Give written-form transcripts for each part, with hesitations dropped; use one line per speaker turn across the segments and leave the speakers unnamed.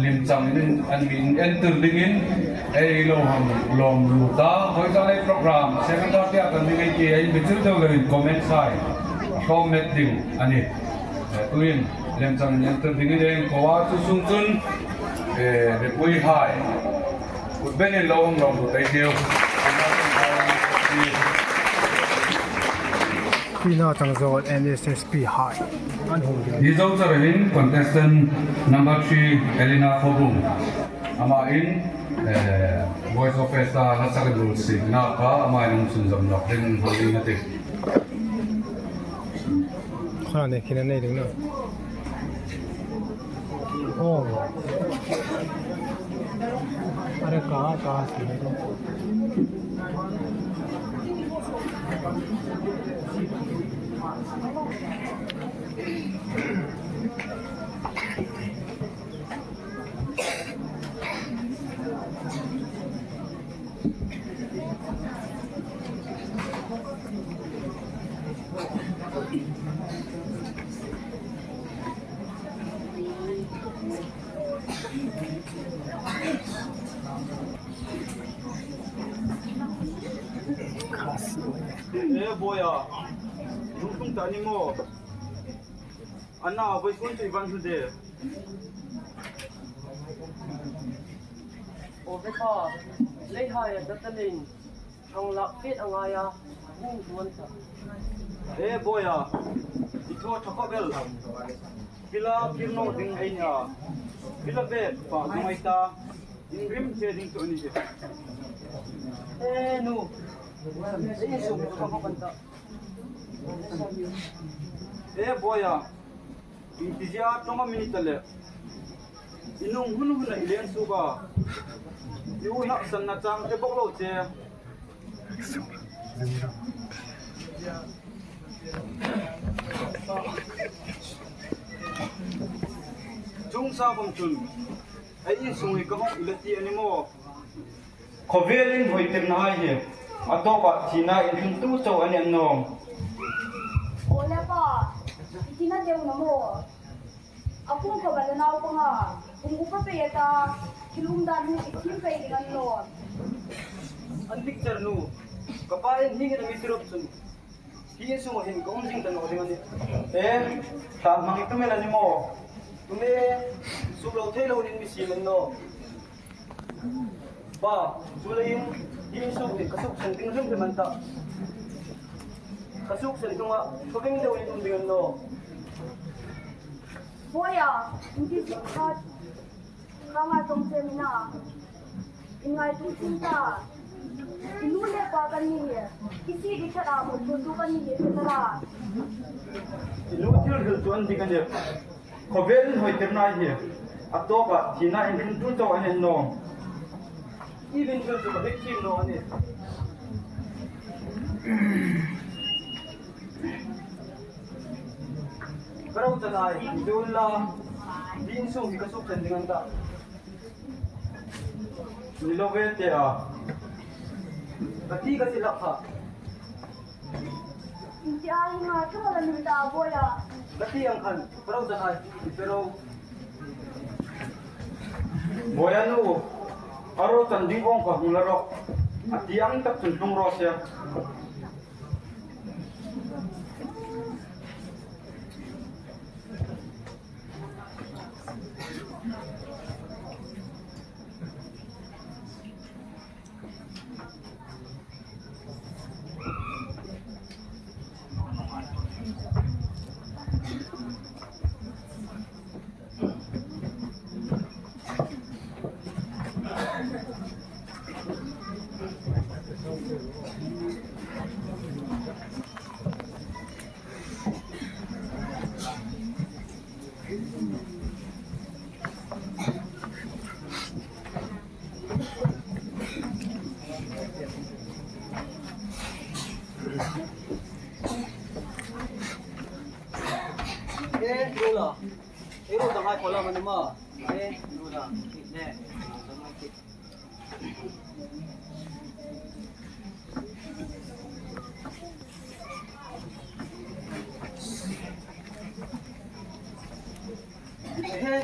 lim chang in an min enter dingin ei lo ham lom lu ta hoi ta le program second part ya kan ding ki ei bichu do le comment sai comment ding ani tuin lim chang enter dingin ding ko wa chu sung chun de pui hai ut ben in lo hom lo tai dio
Pina Tangzol NSSP High.
These also in contestant number 3 Elena Khobung. Ama in voice of Festa Nasakadul Singh na ka ama in sunjam nak din holi natin.
Kaya kinanay din na. Oh. Are ka sila to.
Boya, tung tani mo. Anna, voice phone to Ivan today.
O beka, lay haya datalin. Ang lakit ang aya, hung tuwanta.
Boya, ito chakabel. Bila kirno ding ay niya. Bila bed pa gumaita. Ingrim siya ding to ni.
No. Iso mo ka kanta.
Boya, intizia tonga minitale. Inung hunu na ilen suga. Yu na san na chang e boklo che. Chung sa bom chun. Ai in sungi ka hong ilati animo. Khovelin hoitem na hai he. Ato ba thina in tu so ani annom.
Ole pa, itina deu na mo. Akong kabalanaw ko nga. Kung upa pa yata, kilumdan mo itim pa ilingan no.
Ang picture no. Kapain hingi na mitrop sun. Hiye sumahin kung sing tanong dengan ni.
Ta mang itu mela nimo.
Tume sublaw telo nin misiman no. Ba, sulayin hiso kasuk san tingrum manta. Kasuk san tunga paging daw ni tumbingan no.
Boya, hindi sikat. Kanga tong semina. Ingay tong cinta. Inule pa kaniya. Kisi di cara mo tutu kaniya setara.
Ilutil hil tuan di kanip. Khovelin hoitem na hi. Ato ba thina in tu so ani annom.
Even feel to the victim no ani. Pero tanay, dola din sung ikasuk san dengan ta.
Nilovete a.
Kati ka sila ka.
Hindi ay nga ito wala nila boya.
Kati ang kan. Pero tanay, pero
Boya nu. Aro tanding ong ka hularo. At yang tak tuntung rosya.
Lola. Ero tangay ko lang mo. Lola. Ne.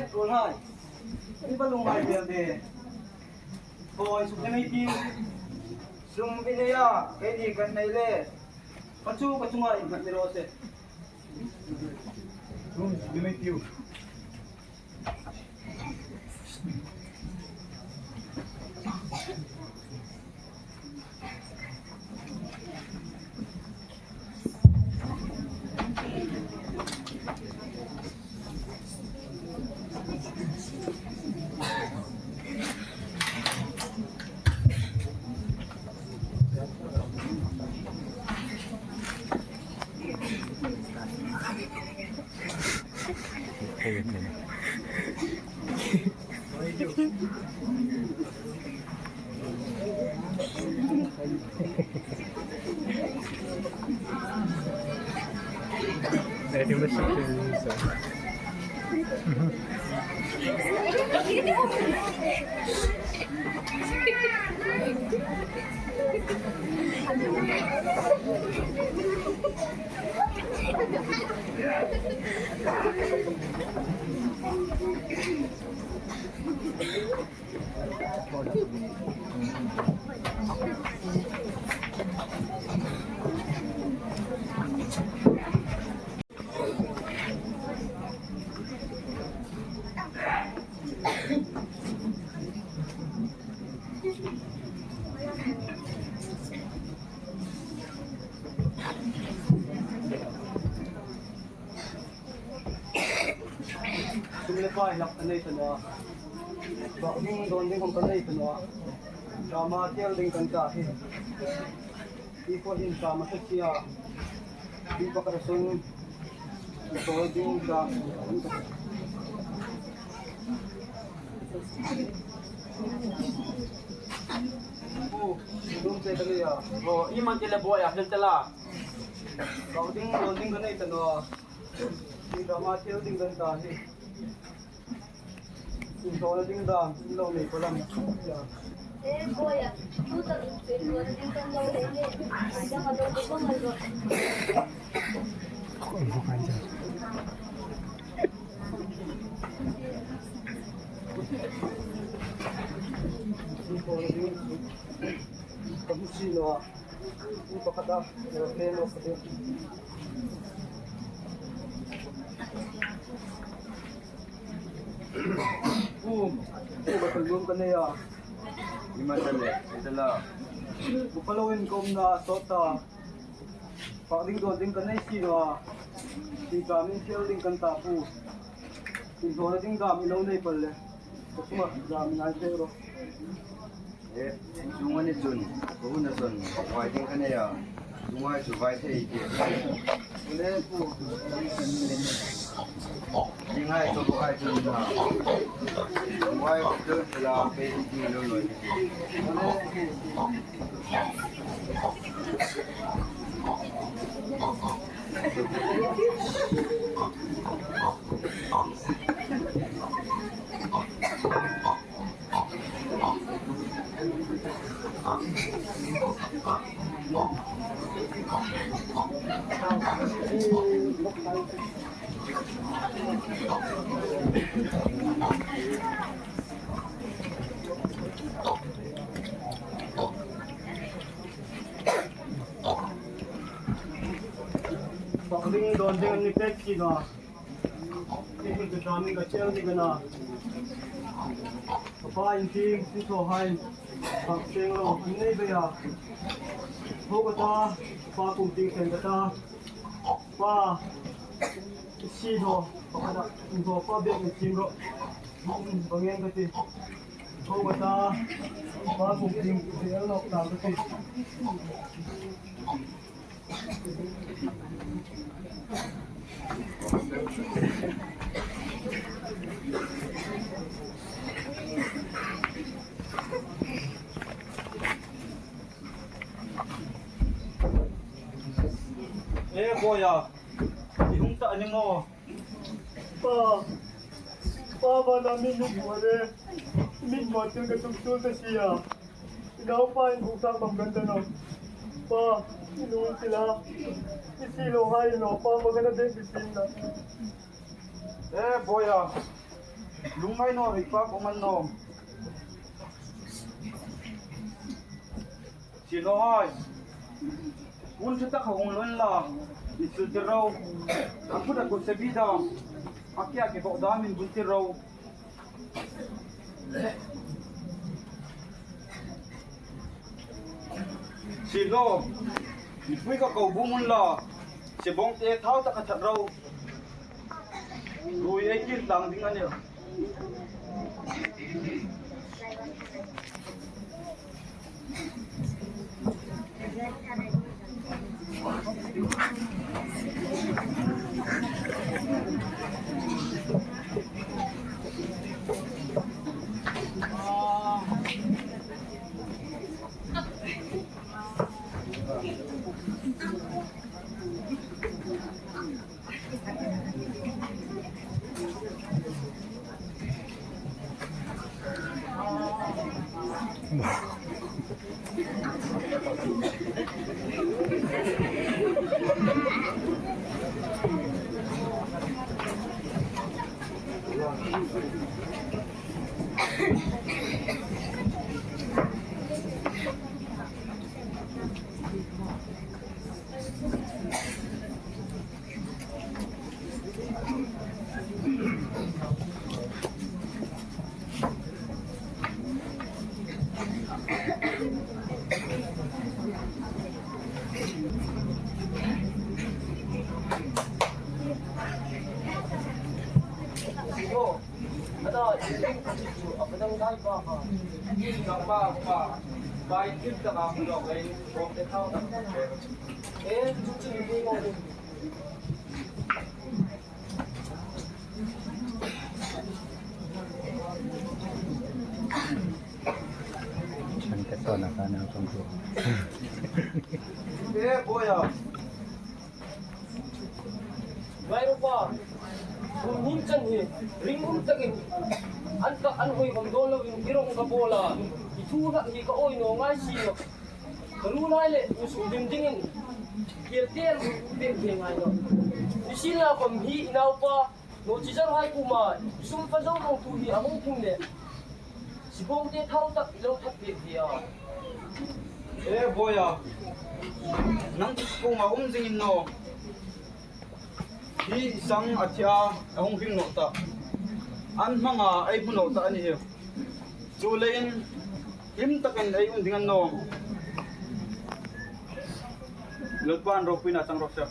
Lola.
balumay berde. Boy, sublimay Sum binaya, kay di kan naile. Pacu nga ingat ni Rose. Sublimay tiyo.
Pwede mo siya pinisa.
Sumila pa, hilak ka na ito na. Bakit doon din kung kanay ito na. Sama tiyal din kan kahe. Ipo din sama sa siya. Di pa karason. Ito din ka. Oh, doon sa ito ya. Oh, iman tila buhay, after tala. Bakit doon din kanay ito na. Di sama tiyal din kan kahe. Ikaw na din dam, ilaw may palang.
Eh, boya, tuta rin, pero wala din kang daw lele. Diyan ka daw ko malo.
Ako ang bukan dyan.
Ikaw na din. Pag-sino ah. Hindi pa kata, pleno ka din. Batagong ka na ya.
Imadali, idala.
Bupalawin ko na sota. Pakling doon din ka na isino ah. Di kami siya din kan tapo. Ito na din kami ilaw na ipal. Kasi ma, kami na pero.
Eh, sungan ni Jun. Kung na son, waiting ka na ya. Sungan survive sa iki.
Uli po.
Tingay, ito buhay Jun na. Buhay ko doon sila pwede kinuloy.
Pakling doon din ni Pepsi na. Hindi ka kami ka siya di ka na. Kapain ting, sitohay. Pagsing lo, hindi ba ya? Hukata, pakunting sen kata. Pa, sino, pakada, ito pa bek ng sino. Bangyan kasi. Hukata, pakunting sen lo, kasi. Eh, boya, yung taan mo. Pa ba namin yung wala? Minmat yung katugtol sa siya. Ikaw pa yung usap ang ganda no. Pa, inuun sila. Isilohay no, pa maganda din bisin na. Eh, boya,
Lungay no, ipag uman no. Sino ay? Kung kita kung la, isulti raw. Ako na kung sabida. Akya kipok damin bunti raw. Sino? Ipuy ka kaubungon la. Si bong tiye tao ta kachat raw. Ruy ay kil lang dingan niya.
Sino? Ada, apa nang dahil ba ka? Hindi ka pa. Kahit yun ka kamulo, kaya yung konti tao na. Eh, chuchu, hindi ko.
Cantik to nakana pangko.
Eh, boya.
Mayroon pa. Kung minsan ringong tagin. Anta anhoy kang dolo yung girong kabola. Ituna hi ka oy no nga sino. Karuna ile usudimdingin. Kiertier din nga no. Isila kom hi inaw pa. No chijar hay kuma. Sumpa daw mong tuhi among kunde. Sibong te thau tak ilaw thapit dia.
Eh, boya. Nang ko maumzingin no. Hi isang atya ahong hinota. An mga ay bunota ani hiyo. Sulayin himtakan ay undingan no. Lutpan ro pinatang rosya.